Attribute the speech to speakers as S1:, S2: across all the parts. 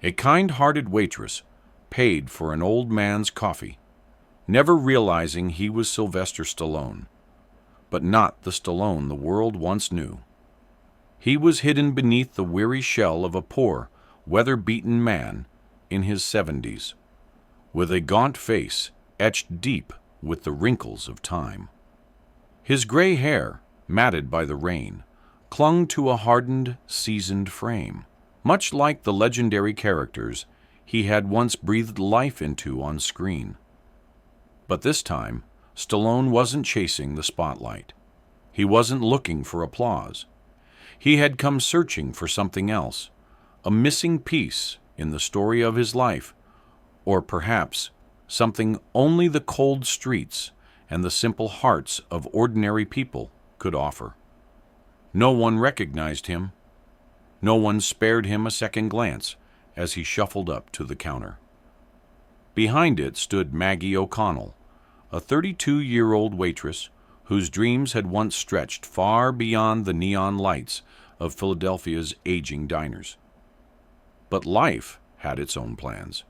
S1: A kind-hearted waitress paid for an old man's coffee, never realizing he was Sylvester Stallone, but not the Stallone the world once knew. He was hidden beneath the weary shell of a poor, weather-beaten man in his 70s, with a gaunt face etched deep with the wrinkles of time. His gray hair, matted by the rain, clung to a hardened, seasoned frame, much like the legendary characters he had once breathed life into on screen. But this time, Stallone wasn't chasing the spotlight. He wasn't looking for applause. He had come searching for something else, a missing piece in the story of his life, or perhaps something only the cold streets and the simple hearts of ordinary people could offer. No one recognized him. No one spared him a second glance as he shuffled up to the counter. Behind it stood Maggie OConnell, a 32-year-old waitress whose dreams had once stretched far beyond the neon lights of Philadelphia's aging diners. But life had its own plans.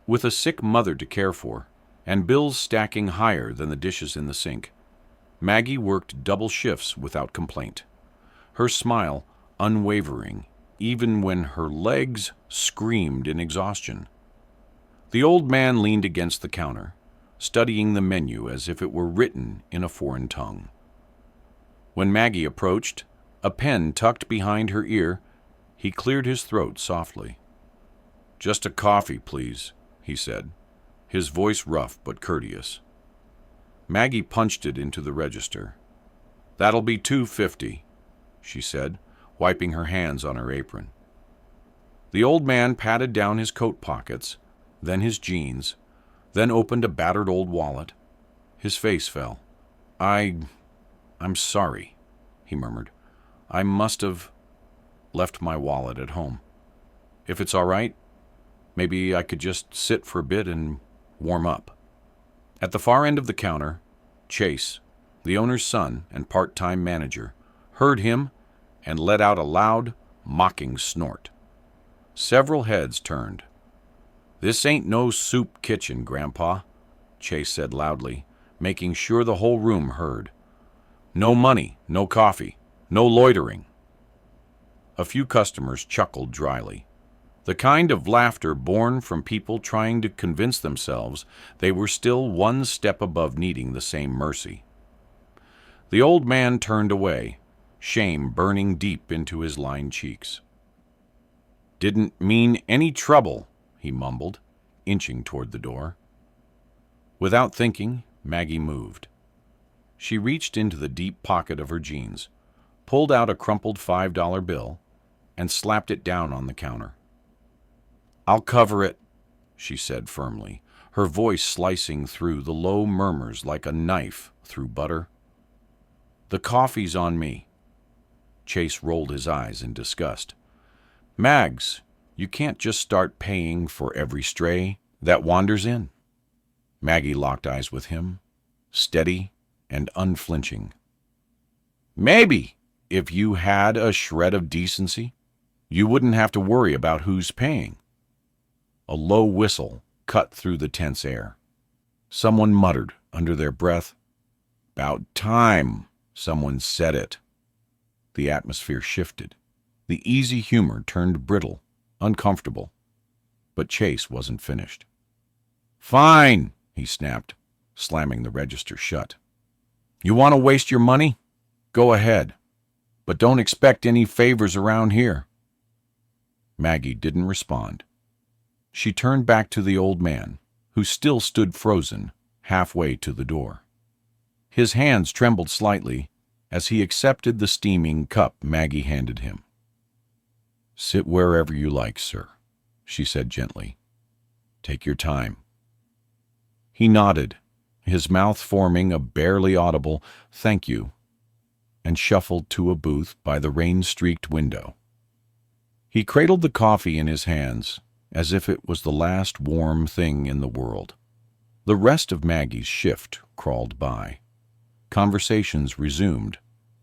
S1: With a sick mother to care for, and bills stacking higher than the dishes in the sink, Maggie worked double shifts without complaint, her smile unwavering even when her legs screamed in exhaustion. The old man leaned against the counter, studying the menu as if it were written in a foreign tongue. When Maggie approached, a pen tucked behind her ear, he cleared his throat softly. "Just a coffee, please," he said, his voice rough but courteous. Maggie punched it into the register. "That'll be $2.50, she said, wiping her hands on her apron. The old man patted down his coat pockets, then his jeans, then opened a battered old wallet. His face fell. I'm sorry," he murmured. "I must have left my wallet at home. If it's all right, maybe I could just sit for a bit and warm up." At the far end of the counter, Chase, the owner's son and part-time manager, heard him and let out a loud, mocking snort. Several heads turned. "This ain't no soup kitchen, Grandpa," Chase said loudly, making sure the whole room heard. "No money, no coffee, no loitering." A few customers chuckled dryly, the kind of laughter born from people trying to convince themselves they were still one step above needing the same mercy. The old man turned away, shame burning deep into his lined cheeks. "Didn't mean any trouble," he mumbled, inching toward the door. Without thinking, Maggie moved. She reached into the deep pocket of her jeans, pulled out a crumpled $5 bill, and slapped it down on the counter. "I'll cover it," she said firmly, her voice slicing through the low murmurs like a knife through butter. "The coffee's on me." Chase rolled his eyes in disgust. "Mags, you can't just start paying for every stray that wanders in." Maggie locked eyes with him, steady and unflinching. "Maybe, if you had a shred of decency, you wouldn't have to worry about who's paying." A low whistle cut through the tense air. Someone muttered under their breath, "About time someone said it." The atmosphere shifted. The easy humor turned brittle, uncomfortable. But Chase wasn't finished. "Fine," he snapped, slamming the register shut. "You want to waste your money? Go ahead. But don't expect any favors around here." Maggie didn't respond. She turned back to the old man, who still stood frozen, halfway to the door. His hands trembled slightly as he accepted the steaming cup Maggie handed him. "Sit wherever you like, sir," she said gently. "Take your time." He nodded, his mouth forming a barely audible "thank you," and shuffled to a booth by the rain-streaked window. He cradled the coffee in his hands as if it was the last warm thing in the world. The rest of Maggie's shift crawled by. Conversations resumed,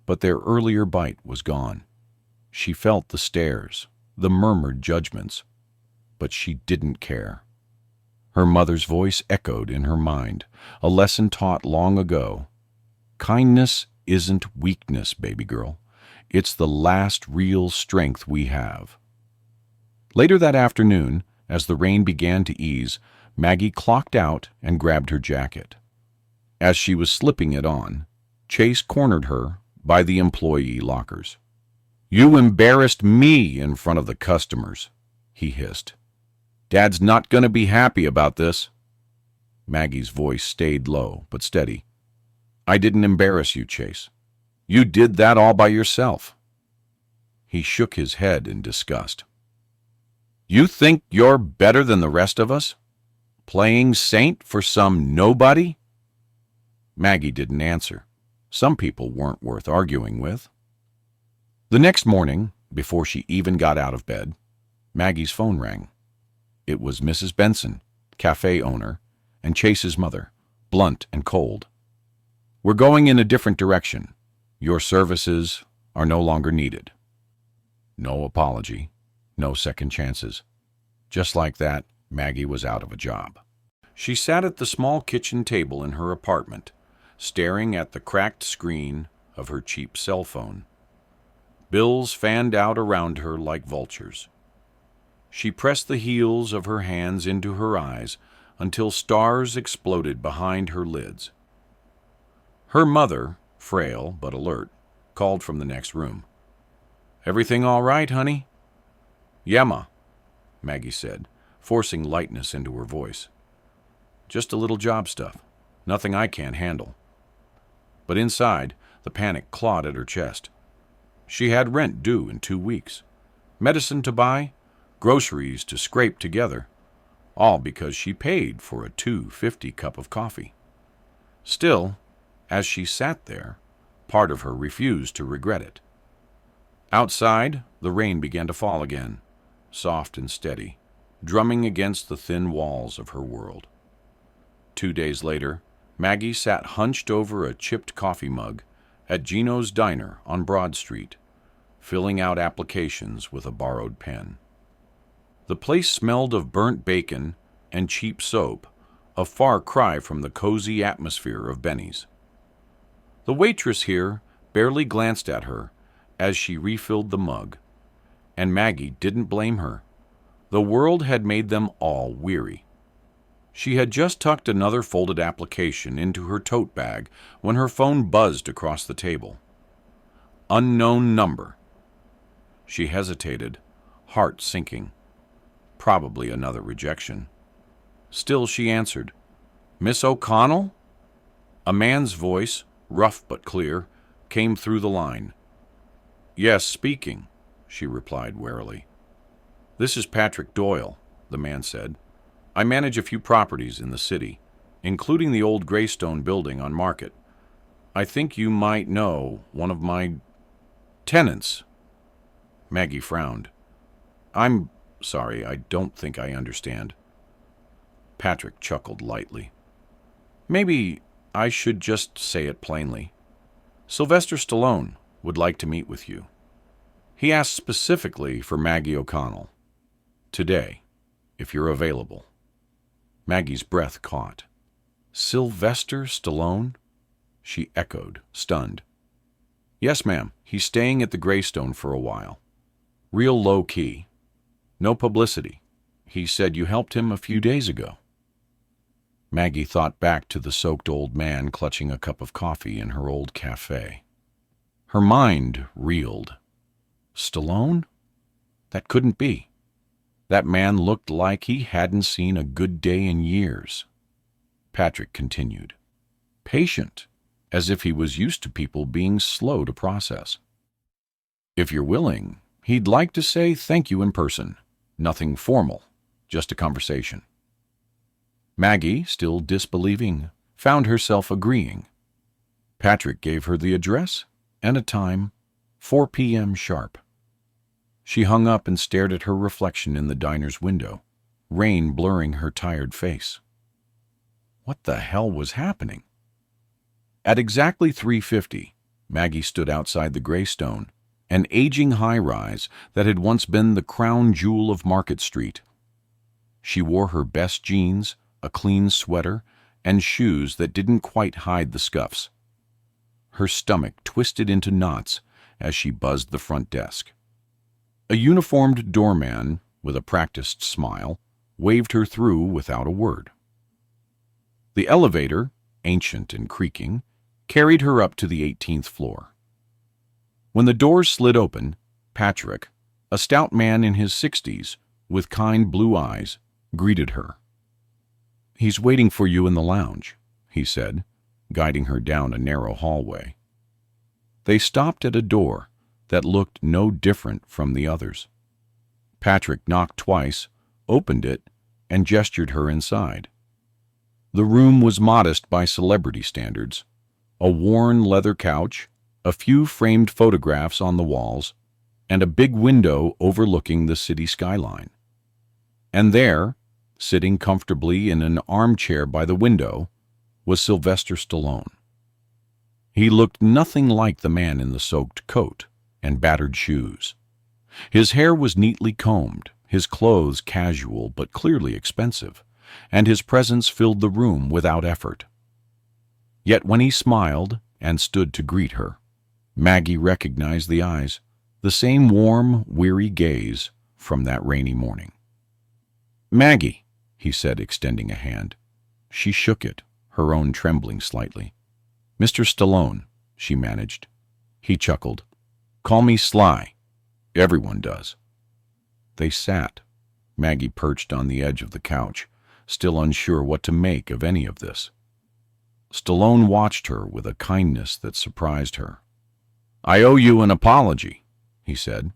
S1: but their earlier bite was gone. She felt the stares, the murmured judgments. but she didn't care. Her mother's voice echoed in her mind, a lesson taught long ago. Kindness isn't weakness, baby girl. It's the last real strength we have. Later that afternoon, as the rain began to ease, Maggie clocked out and grabbed her jacket. As she was slipping it on, Chase cornered her by the employee lockers. "You embarrassed me in front of the customers," he hissed. "Dad's not going to be happy about this." Maggie's voice stayed low but steady. "I didn't embarrass you, Chase. You did that all by yourself." He shook his head in disgust. "You think you're better than the rest of us? Playing saint for some nobody?" Maggie didn't answer. Some people weren't worth arguing with. The next morning, before she even got out of bed, Maggie's phone rang. It was Mrs. Benson, cafe owner, and Chase's mother, blunt and cold. "We're going in a different direction. Your services are no longer needed." No apology, no second chances. Just like that, Maggie was out of a job. She sat at the small kitchen table in her apartment, staring at the cracked screen of her cheap cell phone. Bills fanned out around her like vultures. She pressed the heels of her hands into her eyes until stars exploded behind her lids. Her mother, frail but alert, called from the next room. "Everything all right, honey?" "Yeah, Ma," Maggie said, forcing lightness into her voice. "Just a little job stuff. Nothing I can't handle." But inside, the panic clawed at her chest. She had rent due in 2 weeks, medicine to buy, groceries to scrape together, all because she paid for a $2.50 cup of coffee. Still, as she sat there, part of her refused to regret it. Outside, the rain began to fall again, soft and steady, drumming against the thin walls of her world. 2 days later, Maggie sat hunched over a chipped coffee mug at Gino's Diner on Broad Street, filling out applications with a borrowed pen. The place smelled of burnt bacon and cheap soap, a far cry from the cozy atmosphere of Benny's. The waitress here barely glanced at her as she refilled the mug, and Maggie didn't blame her. The world had made them all weary. She had just tucked another folded application into her tote bag when her phone buzzed across the table. Unknown number. She hesitated, heart sinking. Probably another rejection. Still she answered. "Miss O'Connell?" A man's voice, rough but clear, came through the line. "Yes, speaking," she replied warily. "This is Patrick Doyle," the man said. "I manage a few properties in the city, including the old Greystone building on Market. I think you might know one of my tenants." Maggie frowned. "I'm sorry, I don't think I understand." Patrick chuckled lightly. "Maybe I should just say it plainly. Sylvester Stallone would like to meet with you. He asked specifically for Maggie OConnell. Today, if you're available." Maggie's breath caught. "Sylvester Stallone?" she echoed, stunned. "Yes, ma'am. He's staying at the Greystone for a while. Real low-key. No publicity. He said you helped him a few days ago." Maggie thought back to the soaked old man clutching a cup of coffee in her old cafe. Her mind reeled. Stallone? That couldn't be. That man looked like he hadn't seen a good day in years. Patrick continued. Patient, as if he was used to people being slow to process. "If you're willing, he'd like to say thank you in person. Nothing formal, just a conversation." Maggie, still disbelieving, found herself agreeing. Patrick gave her the address and a time, 4 p.m. sharp. She hung up and stared at her reflection in the diner's window, rain blurring her tired face. What the hell was happening? At exactly 3:50, Maggie stood outside the Greystone, an aging high-rise that had once been the crown jewel of Market Street. She wore her best jeans, a clean sweater, and shoes that didn't quite hide the scuffs. Her stomach twisted into knots as she buzzed the front desk. A uniformed doorman, with a practiced smile, waved her through without a word. The elevator, ancient and creaking, carried her up to the 18th floor. When the doors slid open, Patrick, a stout man in his 60s, with kind blue eyes, greeted her. "He's waiting for you in the lounge," he said, guiding her down a narrow hallway. They stopped at a door that looked no different from the others. Patrick knocked twice, opened it, and gestured her inside. The room was modest by celebrity standards. A worn leather couch, a few framed photographs on the walls, and a big window overlooking the city skyline. And there, sitting comfortably in an armchair by the window, was Sylvester Stallone. He looked nothing like the man in the soaked coat and battered shoes. His hair was neatly combed, his clothes casual but clearly expensive, and his presence filled the room without effort. Yet when he smiled and stood to greet her, Maggie recognized the eyes, the same warm, weary gaze from that rainy morning. "Maggie," he said, extending a hand. She shook it, her own trembling slightly. "Mr. Stallone," she managed. He chuckled. "Call me Sly. Everyone does." They sat, Maggie perched on the edge of the couch, still unsure what to make of any of this. Stallone watched her with a kindness that surprised her. "I owe you an apology," he said.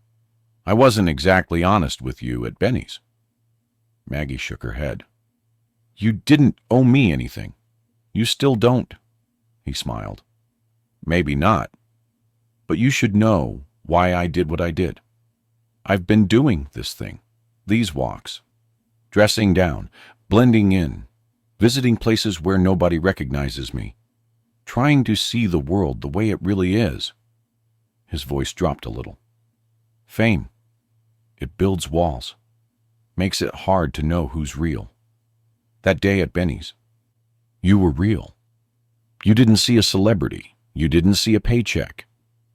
S1: "I wasn't exactly honest with you at Benny's." Maggie shook her head. "You didn't owe me anything. You still don't," he smiled. "Maybe not. But you should know why I did what I did. I've been doing this thing, these walks, dressing down, blending in, visiting places where nobody recognizes me, trying to see the world the way it really is." His voice dropped a little. "Fame. It builds walls. Makes it hard to know who's real. That day at Benny's, you were real. You didn't see a celebrity. You didn't see a paycheck.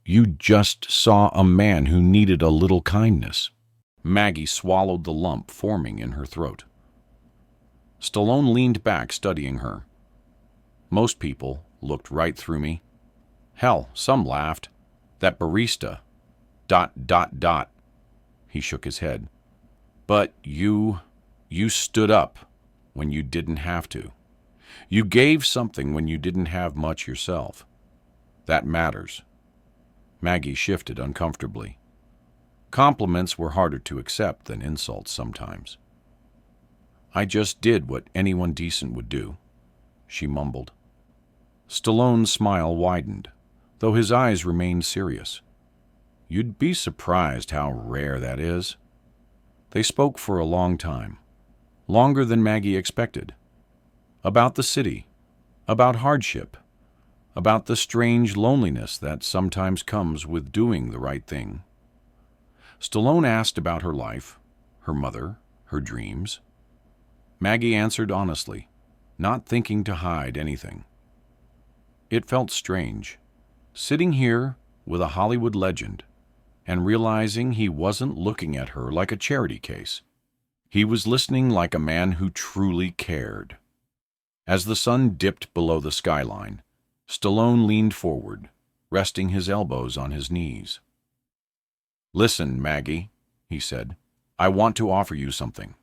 S1: You just saw a man who needed a little kindness." Maggie swallowed the lump forming in her throat. Stallone leaned back, studying her. "Most people looked right through me. Hell, some laughed. That barista. ... He shook his head. "But you stood up when you didn't have to. You gave something when you didn't have much yourself. That matters." Maggie shifted uncomfortably. Compliments were harder to accept than insults sometimes. "I just did what anyone decent would do," she mumbled. Stallone's smile widened, though his eyes remained serious. "You'd be surprised how rare that is." They spoke for a long time, longer than Maggie expected. About the city, about hardship, about the strange loneliness that sometimes comes with doing the right thing. Stallone asked about her life, her mother, her dreams. Maggie answered honestly, not thinking to hide anything. It felt strange, sitting here with a Hollywood legend and realizing he wasn't looking at her like a charity case. He was listening like a man who truly cared. As the sun dipped below the skyline, Stallone leaned forward, resting his elbows on his knees. "Listen, Maggie," he said, "I want to offer you something.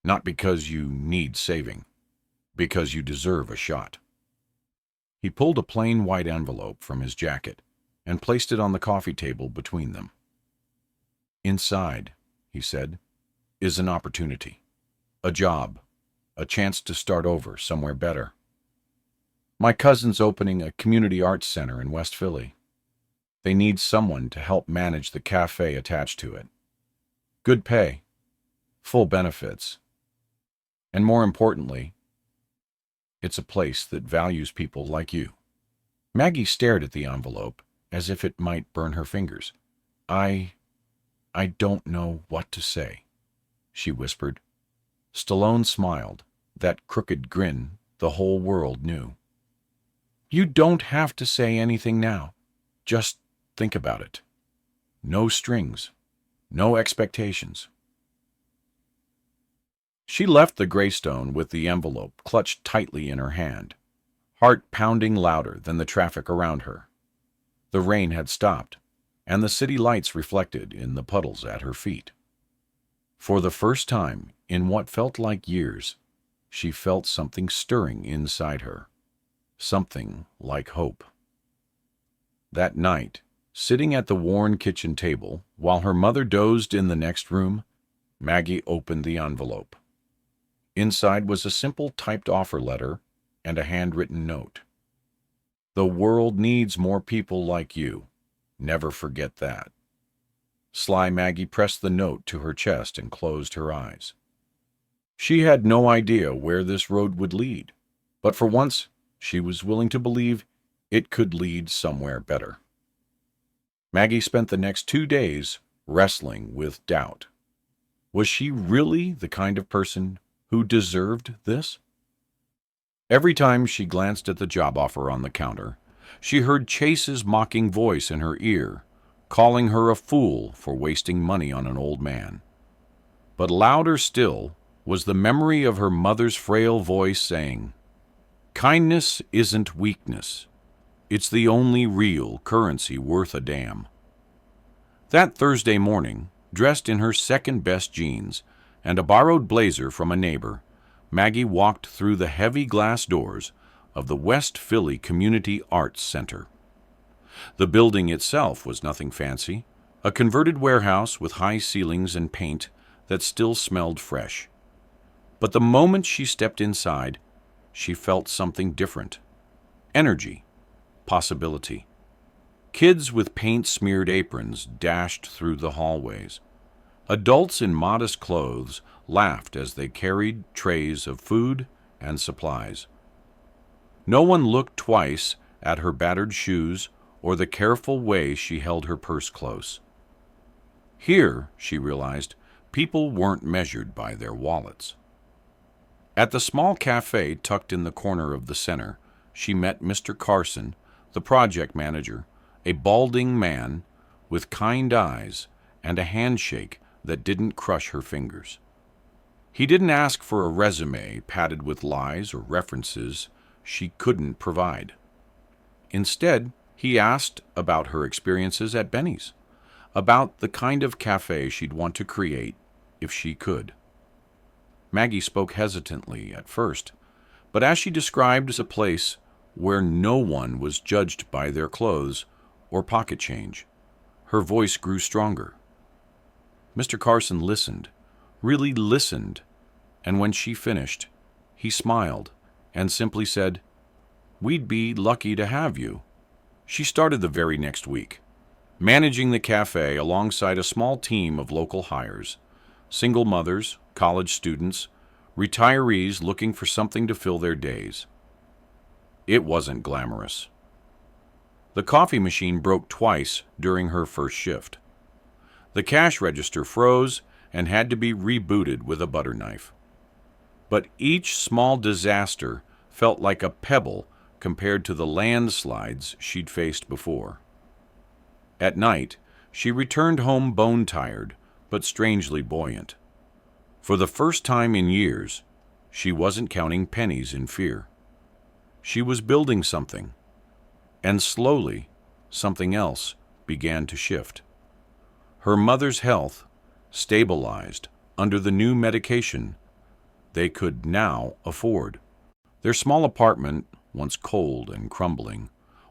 S1: Not because you need saving, because you deserve a shot." He pulled a plain white envelope from his jacket and placed it on the coffee table between them. "Inside," he said, "is an opportunity, a job, a chance to start over somewhere better. My cousin's opening a community arts center in West Philly. They need someone to help manage the cafe attached to it. Good pay, full benefits, and more importantly, it's a place that values people like you." Maggie stared at the envelope as if it might burn her fingers. I don't know what to say," she whispered. Stallone smiled, that crooked grin the whole world knew. You don't have to say anything now. Just think about it. No strings. No expectations. She left the Greystone with the envelope clutched tightly in her hand, heart pounding louder than the traffic around her. The rain had stopped, and the city lights reflected in the puddles at her feet. For the first time in what felt like years, she felt something stirring inside her, something like hope. That night, sitting at the worn kitchen table while her mother dozed in the next room, Maggie opened the envelope. Inside was a simple typed offer letter and a handwritten note. The world needs more people like you. Never forget that. Sly Maggie pressed the note to her chest and closed her eyes. She had no idea where this road would lead, but for once she was willing to believe it could lead somewhere better. Maggie spent the next 2 days wrestling with doubt. Was she really the kind of person who deserved this? Every time she glanced at the job offer on the counter, she heard Chase's mocking voice in her ear, calling her a fool for wasting money on an old man. But louder still was the memory of her mother's frail voice saying, "Kindness isn't weakness. It's the only real currency worth a damn." That Thursday morning, dressed in her second-best jeans and a borrowed blazer from a neighbor, Maggie walked through the heavy glass doors of the West Philly Community Arts Center. The building itself was nothing fancy, a converted warehouse with high ceilings and paint that still smelled fresh. But the moment she stepped inside, she felt something different. Energy. Possibility. Kids with paint-smeared aprons dashed through the hallways. Adults in modest clothes laughed as they carried trays of food and supplies. No one looked twice at her battered shoes or the careful way she held her purse close. Here, she realized, people weren't measured by their wallets. At the small cafe tucked in the corner of the center, she met Mr. Carson, the project manager, a balding man with kind eyes and a handshake that didn't crush her fingers. He didn't ask for a resume padded with lies or references she couldn't provide. Instead, he asked about her experiences at Benny's, about the kind of cafe she'd want to create if she could. Maggie spoke hesitantly at first, but as she described as a place where no one was judged by their clothes or pocket change, her voice grew stronger. Mr. Carson listened, really listened, and when she finished, he smiled and simply said, "We'd be lucky to have you." She started the very next week, managing the cafe alongside a small team of local hires, single mothers, college students, retirees looking for something to fill their days. It wasn't glamorous. The coffee machine broke twice during her first shift. The cash register froze and had to be rebooted with a butter knife. But each small disaster felt like a pebble compared to the landslides she'd faced before. At night, she returned home bone-tired, but strangely buoyant. For the first time in years, she wasn't counting pennies in fear. She was building something, and slowly, something else began to shift. Her mother's health stabilized under the new medication they could now afford. Their small apartment, once cold and crumbling,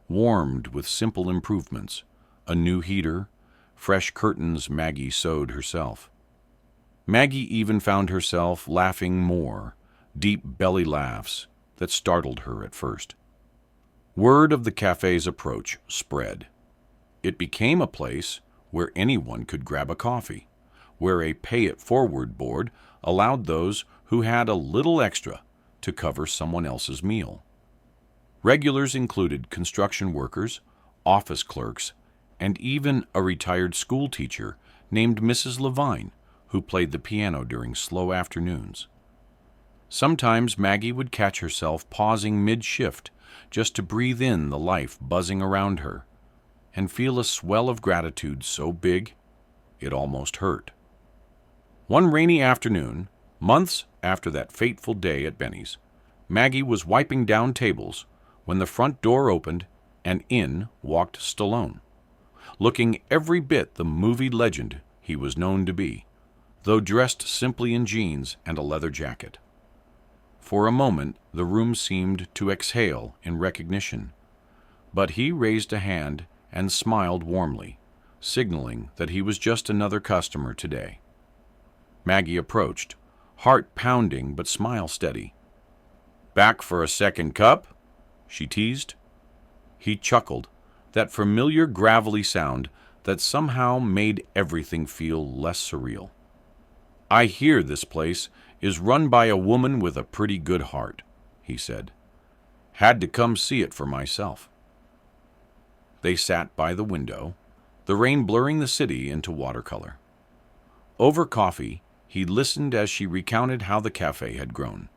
S1: warmed with simple improvements, a new heater, fresh curtains Maggie sewed herself. Maggie even found herself laughing more, deep belly laughs that startled her at first. Word of the cafe's approach spread. It became a place where anyone could grab a coffee, where a pay-it-forward board allowed those who had a little extra to cover someone else's meal. Regulars included construction workers, office clerks, and even a retired school teacher named Mrs. Levine, who played the piano during slow afternoons. Sometimes Maggie would catch herself pausing mid-shift just to breathe in the life buzzing around her and feel a swell of gratitude so big it almost hurt. One rainy afternoon, months after that fateful day at Benny's, Maggie was wiping down tables when the front door opened and in walked Stallone, looking every bit the movie legend he was known to be, though dressed simply in jeans and a leather jacket. For a moment, the room seemed to exhale in recognition, but he raised a hand and smiled warmly, signaling that he was just another customer today. Maggie approached, heart pounding but smile steady. "Back for a second cup?" she teased. He chuckled, that familiar gravelly sound that somehow made everything feel less surreal. "I hear this place is run by a woman with a pretty good heart," he said. "Had to come see it for myself." They sat by the window, the rain blurring the city into watercolor. Over coffee, he listened as she recounted how the cafe had grown,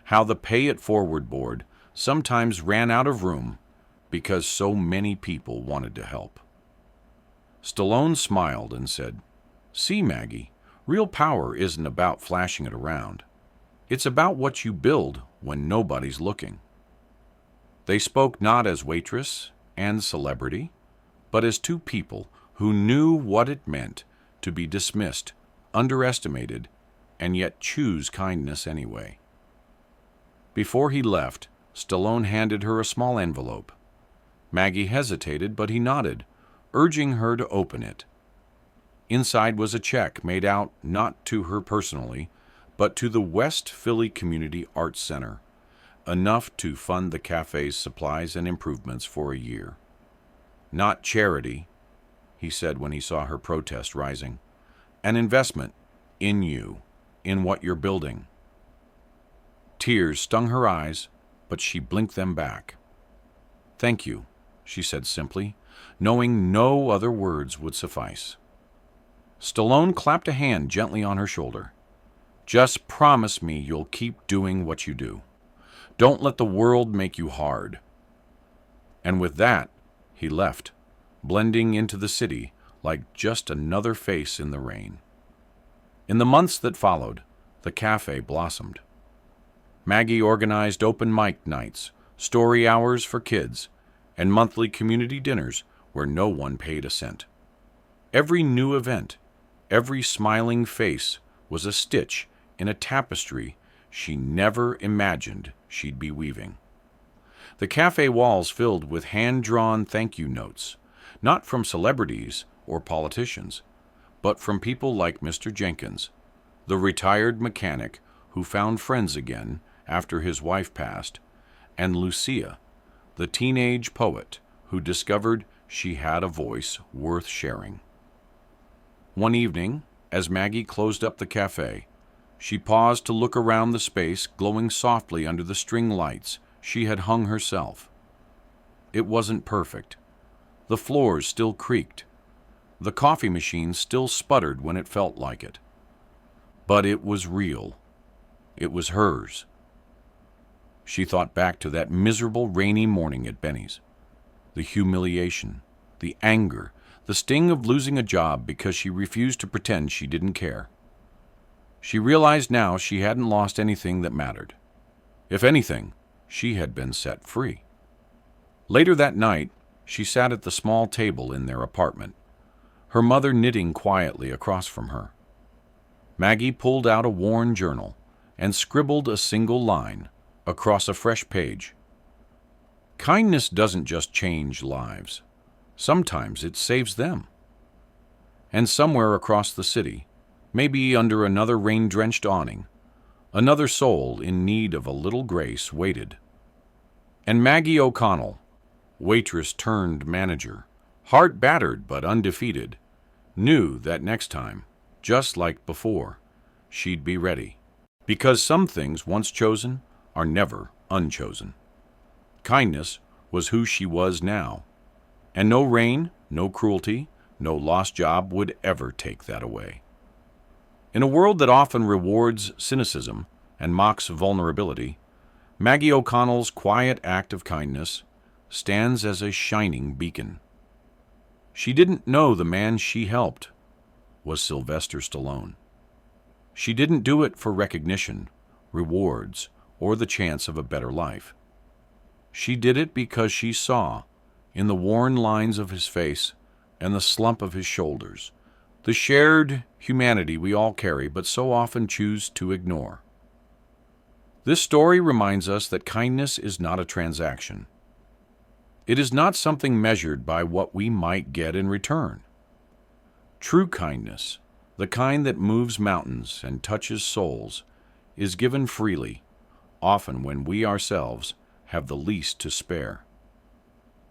S1: how the Pay It Forward board sometimes ran out of room because so many people wanted to help. Stallone smiled and said, "See, Maggie, real power isn't about flashing it around. It's about what you build when nobody's looking." They spoke not as waitress and celebrity, but as two people who knew what it meant to be dismissed, underestimated, and yet choose kindness anyway. Before he left, Stallone handed her a small envelope. Maggie hesitated, but he nodded, urging her to open it. Inside was a check made out not to her personally, but to the West Philly Community Arts Center, enough to fund the cafe's supplies and improvements for a year. "Not charity," he said when he saw her protest rising. "An investment in you, in what you're building." Tears stung her eyes, but she blinked them back. "Thank you," she said simply, knowing no other words would suffice. Stallone clapped a hand gently on her shoulder. "Just promise me you'll keep doing what you do. Don't let the world make you hard." And with that, he left, blending into the city like just another face in the rain. In the months that followed, the cafe blossomed. Maggie organized open mic nights, story hours for kids, and monthly community dinners where no one paid a cent. Every new event, every smiling face was a stitch in a tapestry she never imagined she'd be weaving. The cafe walls filled with hand-drawn thank you notes, not from celebrities or politicians, but from people like Mr. Jenkins, the retired mechanic who found friends again after his wife passed, and Lucia, the teenage poet who discovered she had a voice worth sharing. One evening, as Maggie closed up the cafe, she paused to look around the space glowing softly under the string lights she had hung herself. It wasn't perfect. The floors still creaked. The coffee machine still sputtered when it felt like it. But it was real. It was hers. She thought back to that miserable rainy morning at Benny's. The humiliation, the anger, the sting of losing a job because she refused to pretend she didn't care. She realized now she hadn't lost anything that mattered. If anything, she had been set free. Later that night, she sat at the small table in their apartment, her mother knitting quietly across from her. Maggie pulled out a worn journal and scribbled a single line across a fresh page. Kindness doesn't just change lives. Sometimes it saves them. And somewhere across the city, maybe under another rain-drenched awning, another soul in need of a little grace waited. And Maggie OConnell, waitress turned manager, heart battered but undefeated, knew that next time, just like before, she'd be ready. Because some things once chosen are never unchosen. Kindness was who she was now, and no rain, no cruelty, no lost job would ever take that away. In a world that often rewards cynicism, and mocks vulnerability, Maggie OConnell's quiet act of kindness stands as a shining beacon. She didn't know the man she helped was Sylvester Stallone. She didn't do it for recognition, rewards, or the chance of a better life. She did it because she saw, in the worn lines of his face and the slump of his shoulders, the shared humanity we all carry but so often choose to ignore. This story reminds us that kindness is not a transaction. It is not something measured by what we might get in return. True kindness, the kind that moves mountains and touches souls, is given freely, often when we ourselves have the least to spare.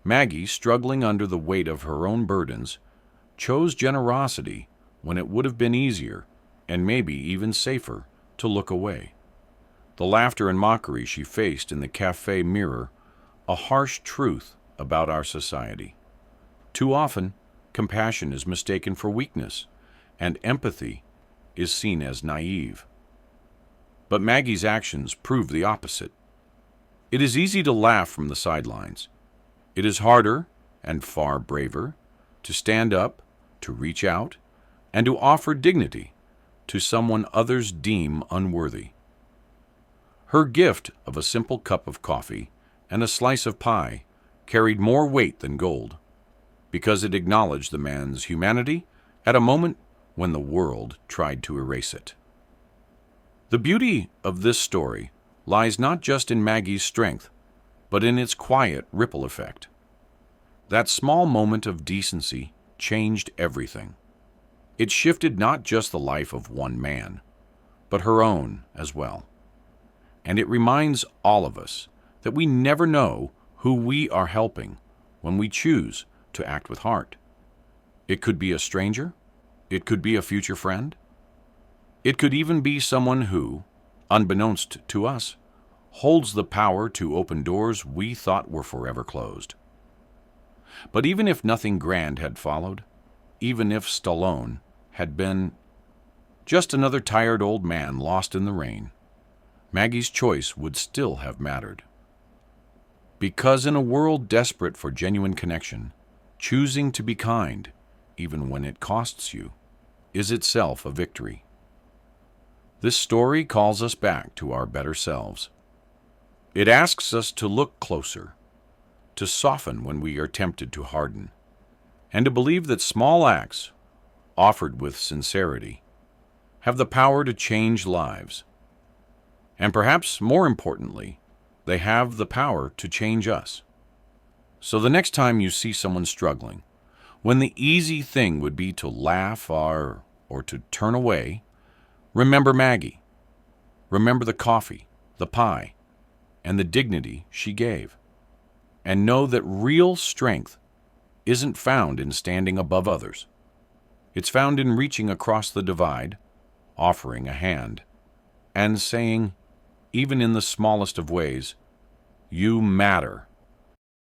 S1: Maggie, struggling under the weight of her own burdens, chose generosity when it would have been easier, and maybe even safer, to look away. The laughter and mockery she faced in the cafe mirror a harsh truth about our society. Too often, compassion is mistaken for weakness, and empathy is seen as naive. But Maggie's actions prove the opposite. It is easy to laugh from the sidelines. It is harder, and far braver, to stand up, to reach out, and to offer dignity to someone others deem unworthy. Her gift of a simple cup of coffee and a slice of pie carried more weight than gold, because it acknowledged the man's humanity at a moment when the world tried to erase it. The beauty of this story lies not just in Maggie's strength, but in its quiet ripple effect. That small moment of decency changed everything. It shifted not just the life of one man, but her own as well. And it reminds all of us that we never know who we are helping when we choose to act with heart. It could be a stranger. It could be a future friend. It could even be someone who, unbeknownst to us, holds the power to open doors we thought were forever closed. But even if nothing grand had followed, even if Stallone had been just another tired old man lost in the rain, Maggie's choice would still have mattered. Because in a world desperate for genuine connection, choosing to be kind, even when it costs you, is itself a victory. This story calls us back to our better selves. It asks us to look closer, to soften when we are tempted to harden, and to believe that small acts, offered with sincerity, have the power to change lives. And perhaps more importantly, they have the power to change us. So the next time you see someone struggling, when the easy thing would be to laugh or to turn away, remember Maggie. Remember the coffee, the pie, and the dignity she gave. And know that real strength isn't found in standing above others. It's found in reaching across the divide, offering a hand, and saying, even in the smallest of ways, "You matter."